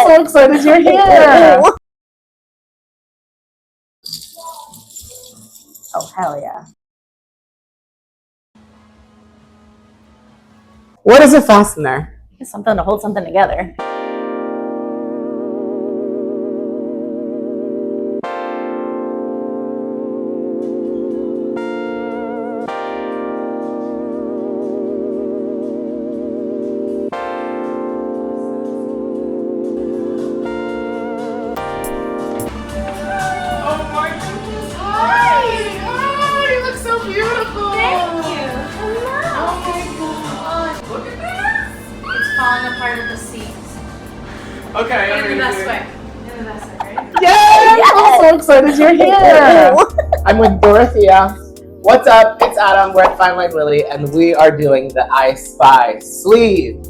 so excited you're here. Oh, hell yeah. What is a fastener? It's something to hold something together. Okay, in the best way. In the best way, right? Yes! I'm so excited you're here. I'm with Dorothea. What's up? It's Adam. We're at Line Willy, and we are doing the ISPY sleeve.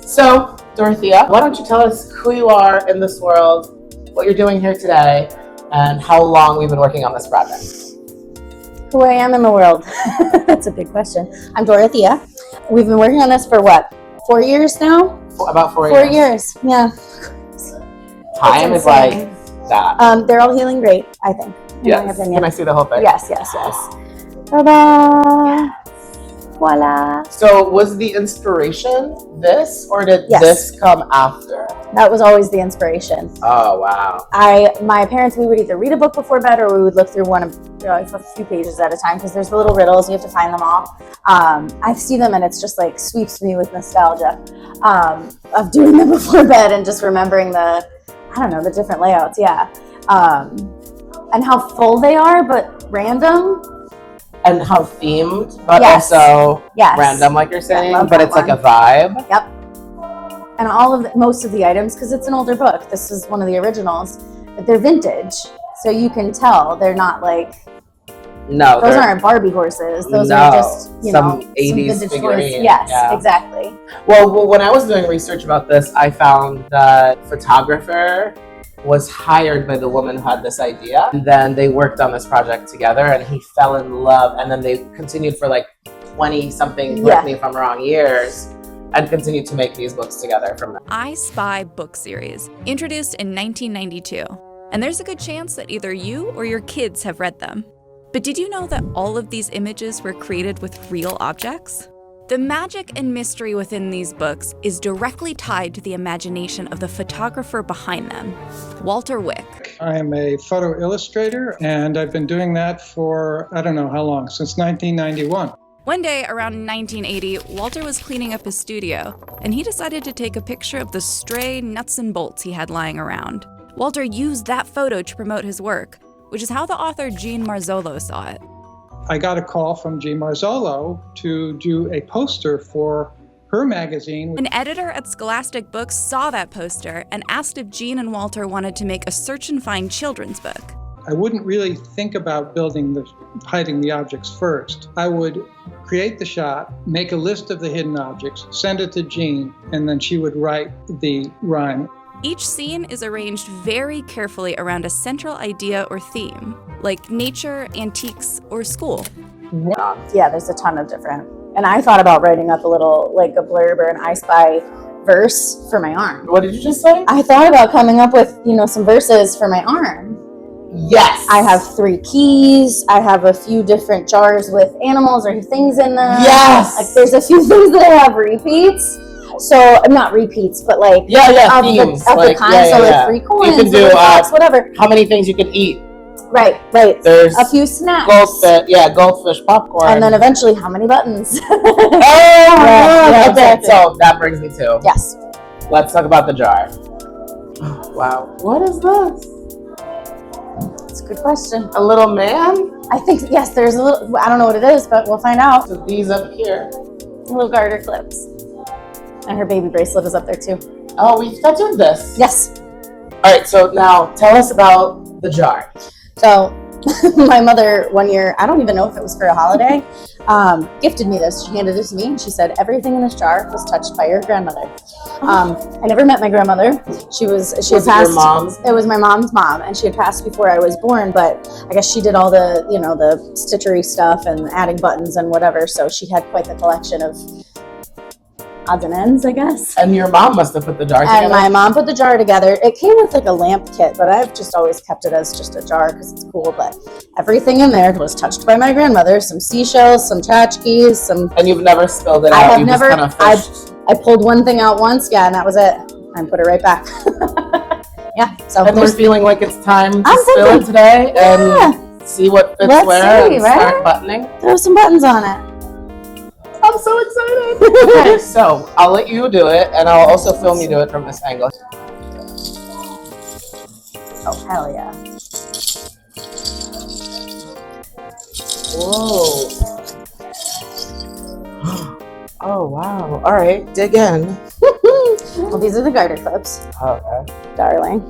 So, Dorothea, why don't you tell us who you are in this world, what you're doing here today, and how long we've been working on this project? Who I am in the world? That's a big question. I'm Dorothea. We've been working on this for what, 4 years now? About 4 years. 4 years, yeah. Time is like that. They're all healing great, I think. Yes. Can I see the whole thing? Yes. Ta-da! Voila! So was the inspiration this, or did this come after? That was always the inspiration. Oh, wow. My parents, we would either read a book before bed or we would look through one of a few pages at a time because there's the little riddles, you have to find them all. I see them and it's just like sweeps me with nostalgia of doing them before bed and just remembering the different layouts, and how full they are, but random. And how themed, but also random, like you're saying, but it's like a vibe. Yep. And most of the items, because it's an older book, this is one of the originals, but they're vintage. So you can tell they're not like, those aren't Barbie horses. Those are just, some 80s vintage figurine. toys. Yes, exactly. Well, when I was doing research about this, I found that photographer was hired by the woman who had this idea. And then they worked on this project together and he fell in love. And then they continued for like 20 something, correct me if I'm wrong, years, and continued to make these books together from there. I Spy book series, introduced in 1992. And there's a good chance that either you or your kids have read them. But did you know that all of these images were created with real objects? The magic and mystery within these books is directly tied to the imagination of the photographer behind them, Walter Wick. I am a photo illustrator, and I've been doing that for, I don't know how long, since 1991. One day around 1980, Walter was cleaning up his studio, and he decided to take a picture of the stray nuts and bolts he had lying around. Walter used that photo to promote his work, which is how the author Jean Marzollo saw it. I got a call from Jean Marzollo to do a poster for her magazine. An editor at Scholastic Books saw that poster and asked if Jean and Walter wanted to make a search and find children's book. I wouldn't really think about hiding the objects first. I would create the shot, make a list of the hidden objects, send it to Jean, and then she would write the rhyme. Each scene is arranged very carefully around a central idea or theme, like nature, antiques, or school. Yeah, there's a ton of different. And I thought about writing up a little, like a blurb or an I Spy verse for my arm. What did you just say? I thought about coming up with, some verses for my arm. Yes. I have 3 keys. I have a few different jars with animals or things in them. Yes. Like there's a few things that I have repeats. So not repeats, but like themes. Of the kind. So like 3 coins, you can do box, whatever. How many things you can eat? Right. There's a few snacks. Goldfish popcorn. And then eventually, how many buttons? Okay. So that brings me to let's talk about the jar. Wow. What is this? It's a good question. A little man? I think yes. There's a little. I don't know what it is, but we'll find out. So these up here. Little garter clips. And her baby bracelet is up there too. Oh, we tattooed this. Yes. All right, so now tell us about the jar. So my mother one year, I don't even know if it was for a holiday, gifted me this. She handed it to me and she said, everything in this jar was touched by your grandmother. I never met my grandmother. She had passed. Your mom's? It was my mom's mom, and she had passed before I was born, but I guess she did all the, the stitchery stuff and adding buttons and whatever. So she had quite the collection of odds and ends, I guess. And your mom must have put the jar together. And my mom put the jar together. It came with like a lamp kit, but I've just always kept it as just a jar because it's cool. But everything in there was touched by my grandmother. Some seashells, some tchotchkes, some... And you've never spilled it out? I have you never... Just kind of fished. I pulled one thing out once, yeah, and that was it. And put it right back. Yeah, so... And we're feeling like it's time to I'm spill thinking, it today yeah. and see what fits Let's where see, and right? start buttoning. Throw some buttons on it. I'm so excited. Okay, so I'll let you do it, and I'll also film you do it from this angle. Oh, hell yeah. Whoa. Oh, wow. All right, dig in. Well, these are the garter clips, Okay. darling.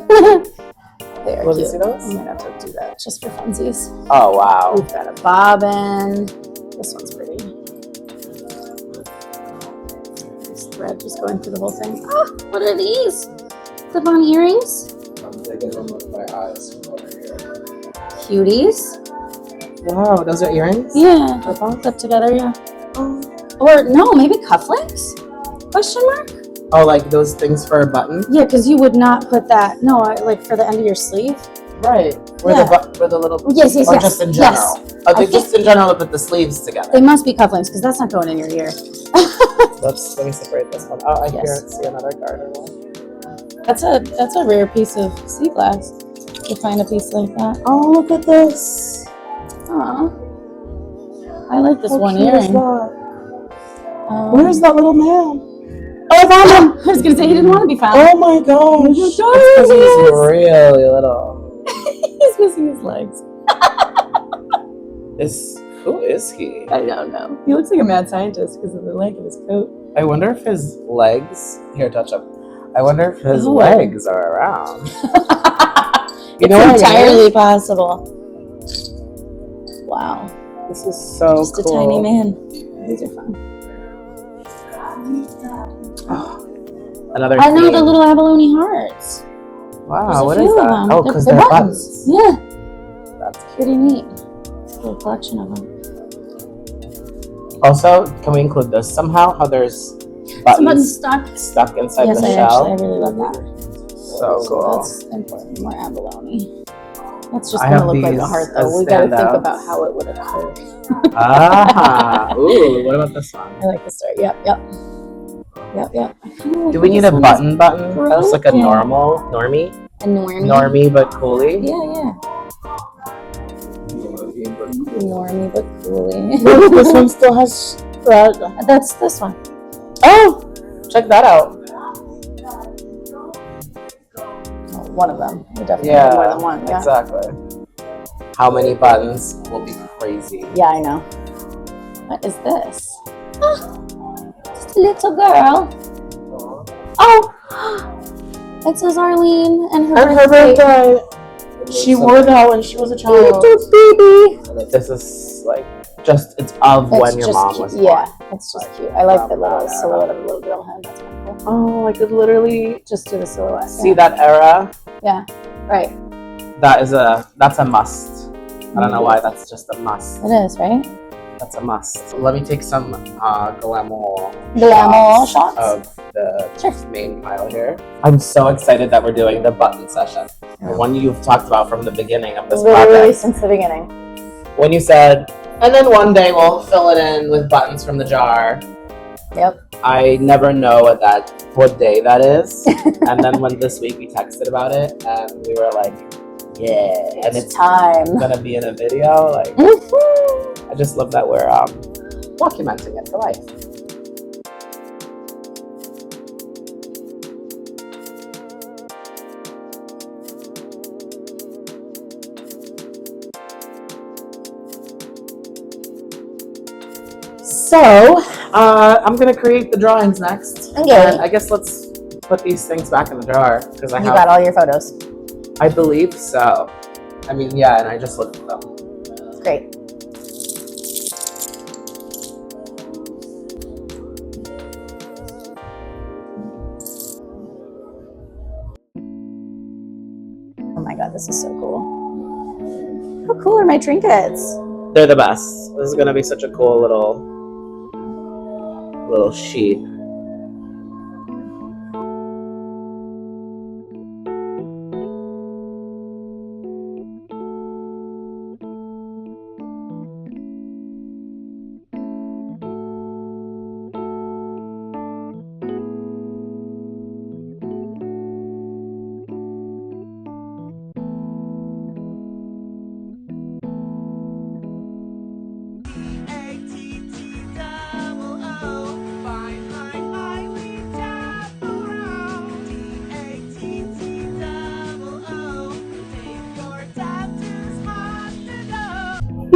They're Will you cute. see those? I'm gonna have to do that just for funsies. Oh, wow. We've got a bobbin. This one's pretty. This thread just going through the whole thing. Oh, what are these? Clip-on earrings? I'm digging them with my eyes over here. Cuties. Wow, those are earrings? Yeah. Clip-on? Clip together, yeah. Or no, maybe cufflinks? Question mark? Oh, like those things for a button? Yeah, because you would not put that. No, like for the end of your sleeve. Right. Where Yeah. the little... Yes, yes, or yes. just in general? Yes. Oh, they I just in general put the sleeves together. They must be cufflinks because that's not going in your ear. Let me separate this one. Oh, I Yes. see another garter one. That's a rare piece of sea glass to find a piece like that. Oh, look at this. Aw. I like this How one cute is earring. that? Where's that little man? Oh, I found him! I was gonna say he didn't want to be found. Oh my gosh. It's There because he he's is. really little. He's missing his legs. Who is he? I don't know. He looks like a mad scientist because of the length of his coat. I wonder if his legs... Here, touch up. I wonder if his Ooh. legs are around. It's what I mean? entirely possible. Wow. This is so Just cool. a tiny man. These are fun. Another I know theme. the little abalone hearts. Wow, what There's is a few of that? them. Oh, because They're they're buttons. Yeah, That's pretty neat. It's a little collection of them. Also, can we include this somehow? How there's Some buttons buttons stuck. stuck inside Yes, the I shell. really love that. So cool. That's important. More abalone. That's just I gonna have look like a these heart, as though. We gotta think standouts. about how it would occur. Ah, ooh, what about this one? I like the story. Yep. I kinda like Do we need this a one. button? Just like a broken. normie? A normie? Normie but coolie? Yeah. Normie but coolie. Look, this one still has thread. That's this one. Oh, check that out. Oh, one of them. We definitely have more than one. Yeah. Exactly. How many buttons will be crazy? Yeah, I know. What is this? Oh, just a little girl. Oh, it says Arlene and her birthday. She wore that when she was a child. Little baby. This is like it's of when your mom was born. Yeah, it's just cute. I like the little silhouette of the little girl head. That's kind of cool. Oh, I could literally Just do the silhouette. see that era. Yeah, right. That's a must. I don't know why that's just a must. It is, right? That's a must. Let me take some glamour shots. of the Sure. main pile here. I'm so excited that we're doing the button session. The one you've talked about from the beginning of this Literally project. since the beginning. When you said, and then one day we'll fill it in with buttons from the jar. Yep. I never know what day that is. And then when this week we texted about it and we were like, yeah, and it's time. gonna be in a video. Like, I just love that we're documenting it for life. So, I'm gonna create the drawings next. Okay. And I guess let's put these things back in the jar because You got all your photos. I believe so. I mean, yeah, and I just looked at them. Great. Oh my god, this is so cool. How cool are my trinkets? They're the best. This is gonna be such a cool little sheet.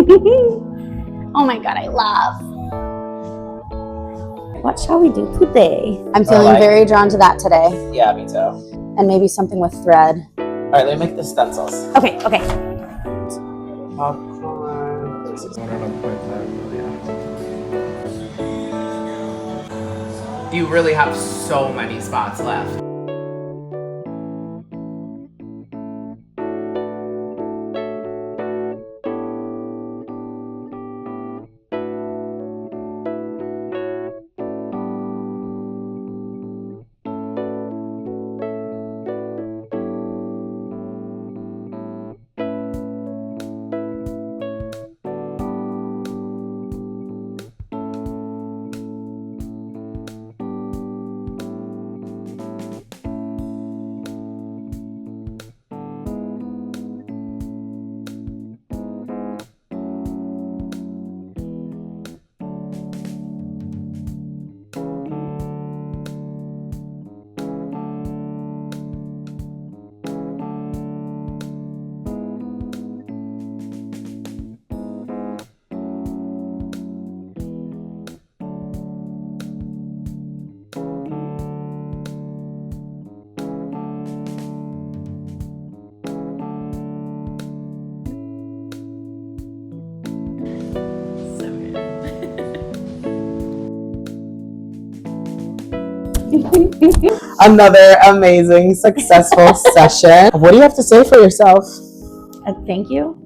Oh my god, I love. What shall we do today? I'm feeling very drawn to that today. Yeah, me too. And maybe something with thread. All right, let me make the stencils. Okay, okay. Popcorn. You really have so many spots left. Another amazing, successful session. What do you have to say for yourself? Thank you.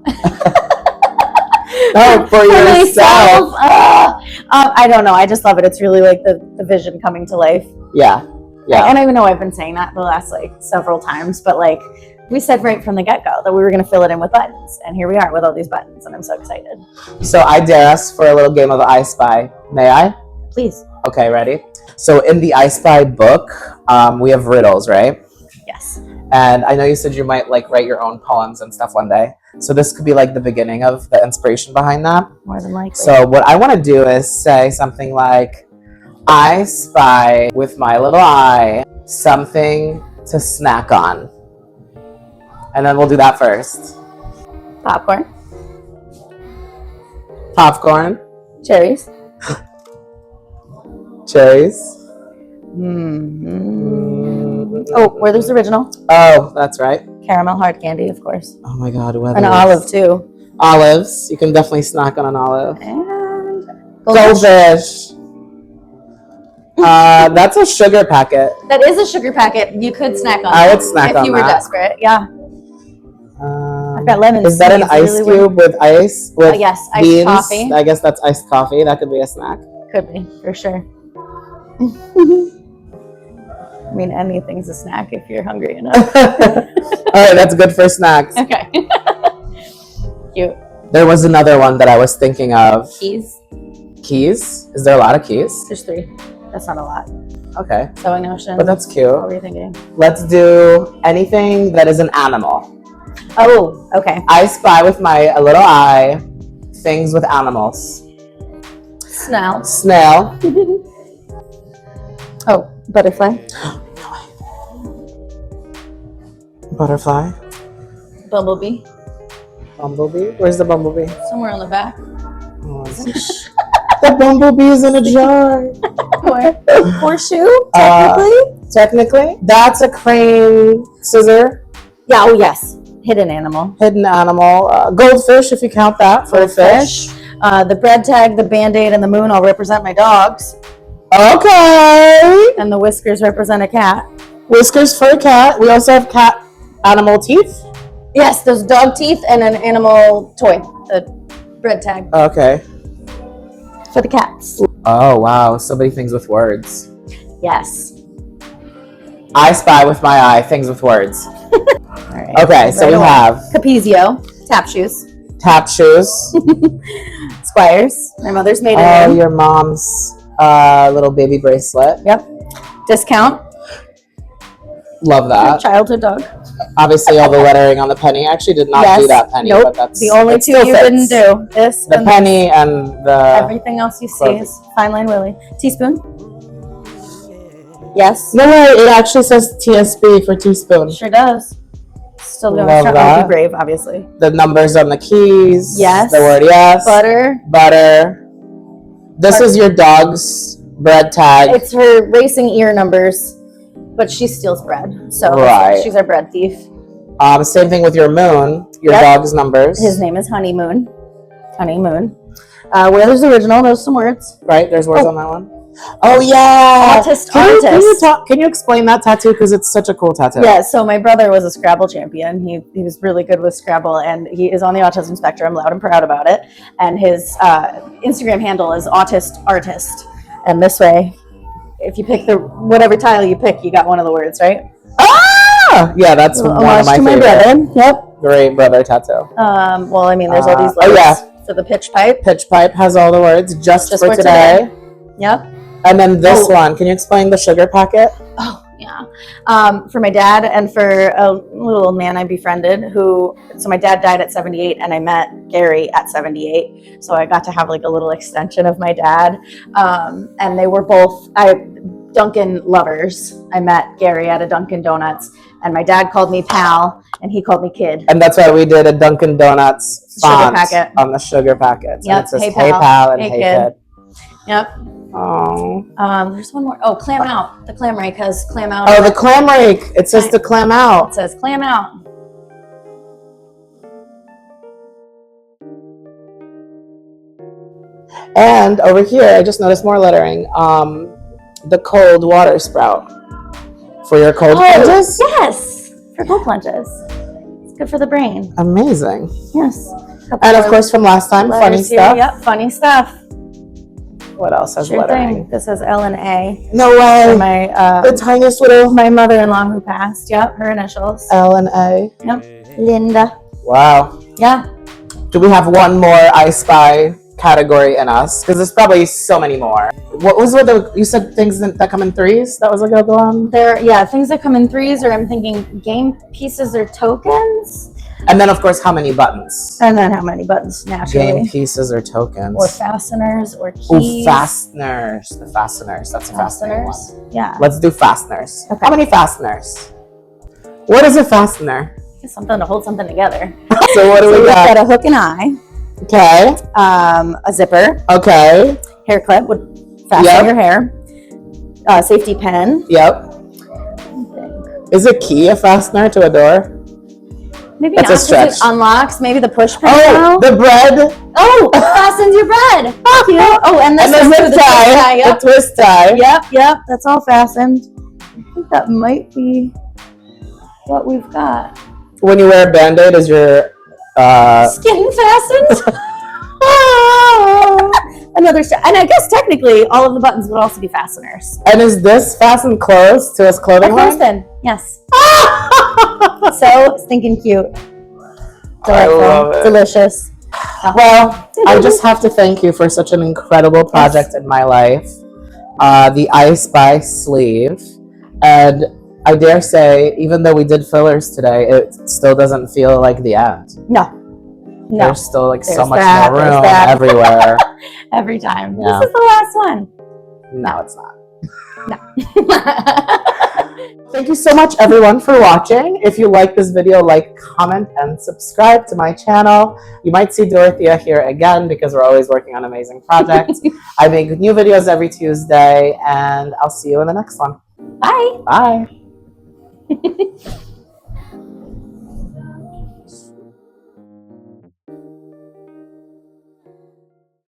Oh, for yourself. I don't know. I just love it. It's really like the vision coming to life. Yeah. Yeah. And I know I've been saying that the last like several times, but like we said right from the get-go that we were going to fill it in with buttons, and here we are with all these buttons, and I'm so excited. So I dare us for a little game of I Spy. May I? Please. Okay, ready? So in the I Spy book, we have riddles, right? Yes. And I know you said you might like write your own poems and stuff one day. So this could be like the beginning of the inspiration behind that. More than likely. So what I want to do is say something like, I spy with my little eye something to snack on. And then we'll do that first. Popcorn. Popcorn. Cherries. Cherries. Oh, Werther's Original. Oh, that's right. Caramel hard candy, of course. Oh my God. An olive, too. Olives. You can definitely snack on an olive. And Goldfish. That's a sugar packet. that is a sugar packet. You could snack on I that would snack if on you were that. desperate. Yeah. I've got lemon. Is that an ice cube with ice? With yes, iced beans? coffee. I guess that's iced coffee. That could be a snack. Could be, for sure. I mean, anything's a snack if you're hungry enough. All right, that's good for snacks. Okay. Cute. There was another one that I was thinking of. Keys. Keys? Is there a lot of keys? There's 3. That's not a lot. Okay, Sewing notion. but that's cute. What were you thinking? Let's do anything that is an animal. Oh, okay. I spy with my little eye things with animals. Snail. Snail. Oh, butterfly. Butterfly. Bumblebee. Bumblebee. Where's the bumblebee? Somewhere on the back. Oh, the bumblebee is in a jar. Where? Horseshoe, technically? Technically. That's a crane scissor. Yeah, oh yes. Hidden animal. Hidden animal. Goldfish, if you count that for a fish. The bread tag, the Band-Aid, and the moon all represent my dogs. Okay. And the whiskers represent a cat. Whiskers for a cat. We also have cat animal teeth. Yes, those dog teeth and an animal toy. The bread tag Okay. for the cats. Oh, wow. So many things with words. Yes. I spy with my eye things with words. All right. Okay, so we have Capizio, tap shoes. tap shoes. Squires, my mother's maiden Oh, name. your mom's little baby bracelet. Yep. Discount, Love that. childhood dog. Obviously, all the lettering on the penny. I actually did not Yes. do that penny, Nope. but that's The only it 2 still you fits. didn't do. This The and penny and the. everything else you see is fine line Willy. Teaspoon. Yes. No way, it actually says TSB for teaspoon. Sure does. Still doing Love strong. that. Be brave, obviously. The numbers on the keys. Yes. The word yes. Butter. This is your dog's bread tag. It's her racing ear numbers, but she steals bread. So she's our bread thief. Same thing with your moon, your dog's numbers. His name is Honeymoon. Honeymoon. Where's the original? There's some words. Right, there's words on that one. Oh yeah. Artist. Can you explain that tattoo? Because it's such a cool tattoo. Yeah, so my brother was a Scrabble champion. He was really good with Scrabble, and he is on the autism spectrum, loud and proud about it. And his Instagram handle is Autist Artist. And this way, if you pick whatever tile you pick, you got one of the words, right? Ah! Yeah, that's one of my to my favorite. brother. Yep. Great brother tattoo. Well, I mean, there's all these letters. Oh yeah. So the pitch pipe. Pitch pipe has all the words just for today. Yep. And then this one, can you explain the sugar packet? Oh, yeah. For my dad and for a little man I befriended so my dad died at 78 and I met Gary at 78. So I got to have like a little extension of my dad. And they were both Dunkin' lovers. I met Gary at a Dunkin' Donuts and my dad called me pal and he called me kid. And that's why we did a Dunkin' Donuts font packet on the sugar packets. Yep. And it says Hey hey pal and hey kid. Yep. Oh. There's one more. Oh, clam out. The clam rake has clam out. Oh, the clam rake. It says to clam out. It says clam out. And over here, I just noticed more lettering. The cold water sprout for your cold plunges. Yes, for cold plunges. It's good for the brain. Amazing. Yes. And of course, from last time, funny stuff. Yep, funny stuff. What else has Sure lettering? thing. This has L and A. No way. For my the tiniest little. my mother-in-law who passed. Yep, her initials. L and A. Yep. Linda. Wow. Yeah. Do we have one more I Spy category in us? Because there's probably so many more. What was you said things that come in threes? That was a good one. Things that come in threes, or I'm thinking game pieces or tokens. And then, of course, how many buttons? And then how many buttons, naturally. Game pieces or tokens. Or fasteners or keys. Ooh, fasteners. The fasteners. That's a fascinating one. Yeah. Let's do fasteners. Okay. How many fasteners? What is a fastener? It's something to hold something together. So what do we We've got? got a hook and eye. Okay. A zipper. Okay. Hair clip would fasten your hair. Safety pen. Yep. Is a key a fastener to a door? Maybe That's not, a stretch. It unlocks. Maybe the push pin. Oh, the bread. Oh, fastens your bread. Cute. Oh, and this And the is zip tie. Yep. The twist tie. Yep. That's all fastened. I think that might be what we've got. When you wear a Band-Aid, is your Skin fastened. Another stretch. And I guess technically all of the buttons would also be fasteners. And is this fastened closed to his clothing A line? clothespin. Yes. So stinking cute. I love it. Delicious. Well, I just have to thank you for such an incredible project in my life. The ISPY sleeve. And I dare say, even though we did fillers today, it still doesn't feel like the end. No. There's still like so There's much that, more there's room that. everywhere. Every time. Yeah. This is the last one. No, it's not. No. Thank you so much, everyone, for watching. If you like this video, like, comment, and subscribe to my channel. You might see Dorothea here again because we're always working on amazing projects. I make new videos every Tuesday, and I'll see you in the next one. Bye. Bye.